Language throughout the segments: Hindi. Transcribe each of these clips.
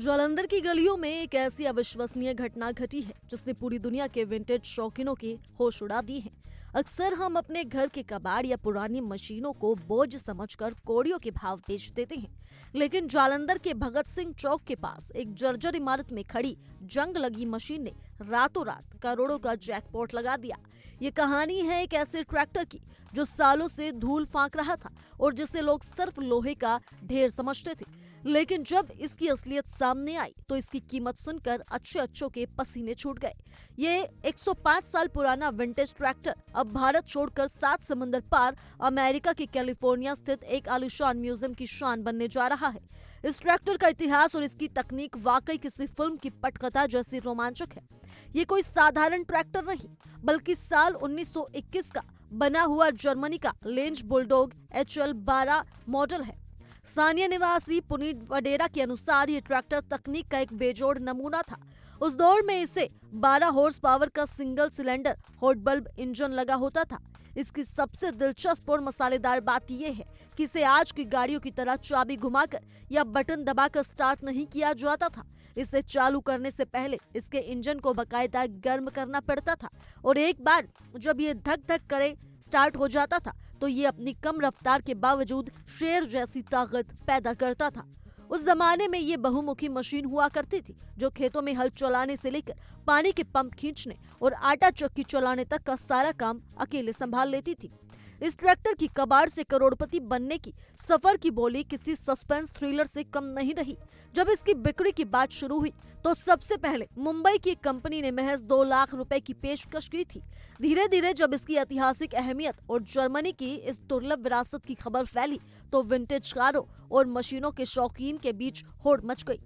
जालंधर की गलियों में एक ऐसी अविश्वसनीय घटना घटी है जिसने पूरी दुनिया के विंटेज शौकीनों के होश उड़ा दिए हैं। अक्सर हम अपने घर के कबाड़ या पुरानी मशीनों को बोझ समझकर कौड़ियों के भाव बेच देते हैं, लेकिन जालंधर के भगत सिंह चौक के पास एक जर्जर इमारत में खड़ी जंग लगी मशीन ने रातों रात करोड़ों का जैकपॉट लगा दिया। ये कहानी है एक ऐसे ट्रैक्टर की जो सालों से धूल फांक रहा था और जिसे लोग सिर्फ लोहे का ढेर समझते थे, लेकिन जब इसकी असलियत सामने आई तो इसकी कीमत सुनकर अच्छों के पसीने छूट गए। ये 105 साल पुराना विंटेज ट्रैक्टर अब भारत छोड़कर 7 समुंदर पार अमेरिका के कैलिफोर्निया स्थित एक आलीशान म्यूजियम की शान बनने जा रहा है। इस ट्रैक्टर का इतिहास और इसकी तकनीक वाकई किसी फिल्म की पटकथा जैसी रोमांचक है। ये कोई साधारण ट्रैक्टर नहीं, बल्कि साल 1921 का बना हुआ जर्मनी का लेंज बुलडॉग HL12 मॉडल है। स्थानीय निवासी पुनीत वडेरा के अनुसार ये ट्रैक्टर तकनीक का एक बेजोड़ नमूना था। उस दौर में इसे 12 हॉर्स पावर का single cylinder hot bulb engine लगा होता था। इसकी सबसे दिलचस्प और मसालेदार बात यह है कि इसे आज की गाड़ियों की तरह चाबी घुमाकर या बटन दबाकर स्टार्ट नहीं किया जाता था। इसे चालू करने से पहले इसके इंजन को बकायदा गर्म करना पड़ता था और एक बार जब ये धक धक करे स्टार्ट हो जाता था तो ये अपनी कम रफ्तार के बावजूद शेर जैसी ताकत पैदा करता था। उस जमाने में ये बहुमुखी मशीन हुआ करती थी जो खेतों में हल चलाने से लेकर पानी के पंप खींचने और आटा चक्की चलाने तक का सारा काम अकेले संभाल लेती थी। इस ट्रैक्टर की कबाड़ से करोड़पति बनने की सफर की बोली किसी सस्पेंस थ्रिलर से कम नहीं रही। जब इसकी बिक्री की बात शुरू हुई तो सबसे पहले मुंबई की कंपनी ने महज 2 लाख रुपए की पेशकश की थी। धीरे धीरे जब इसकी ऐतिहासिक अहमियत और जर्मनी की इस दुर्लभ विरासत की खबर फैली तो विंटेज कारों और मशीनों के शौकीन के बीच होड़ मच गई।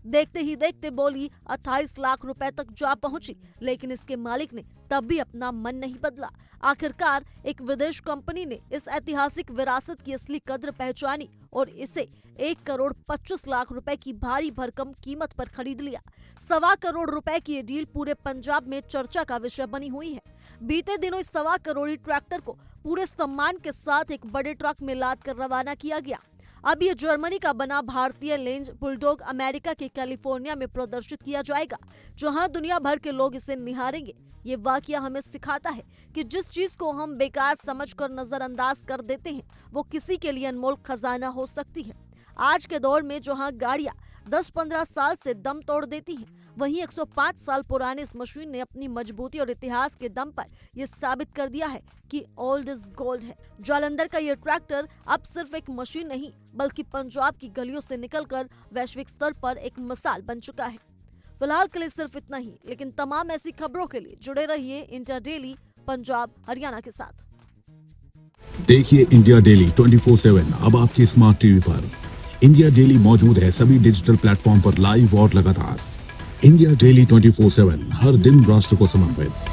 देखते ही देखते बोली 28 लाख रुपए तक जा पहुंची, लेकिन इसके मालिक ने तब भी अपना मन नहीं बदला। आखिरकार एक विदेश कंपनी ने इस ऐतिहासिक विरासत की असली कद्र पहचानी और इसे 1 करोड़ 25 लाख रुपए की भारी भरकम कीमत पर खरीद लिया। 1.25 करोड़ रुपए की ये डील पूरे पंजाब में चर्चा का विषय बनी हुई है। बीते दिनों इस 1.25 करोड़ी ट्रैक्टर को पूरे सम्मान के साथ एक बड़े ट्रक में लाद कर रवाना किया गया। अब ये जर्मनी का बना भारतीय लेंज बुलडॉग अमेरिका के कैलिफोर्निया में प्रदर्शित किया जाएगा, जहां दुनिया भर के लोग इसे निहारेंगे। ये वाकया हमें सिखाता है कि जिस चीज को हम बेकार समझकर नजरअंदाज कर देते हैं वो किसी के लिए अनमोल खजाना हो सकती है। आज के दौर में जहां गाड़ियां 10-15 साल से दम तोड़ देती हैं, वहीं 105 साल पुरानी इस मशीन ने अपनी मजबूती और इतिहास के दम पर यह साबित कर दिया है कि ओल्ड इज गोल्ड है। जालंधर का यह ट्रैक्टर अब सिर्फ एक मशीन नहीं बल्कि पंजाब की गलियों से निकलकर वैश्विक स्तर पर एक मिसाल बन चुका है। फिलहाल के लिए सिर्फ इतना ही, लेकिन तमाम ऐसी खबरों के लिए जुड़े रहिए इंडिया डेली पंजाब हरियाणा के साथ। देखिए इंडिया डेली 24/7 अब आपके स्मार्ट टीवी पर। इंडिया डेली मौजूद है सभी डिजिटल प्लेटफॉर्म पर लाइव और लगातार। इंडिया डेली 24/7 हर दिन राष्ट्र को समर्पित।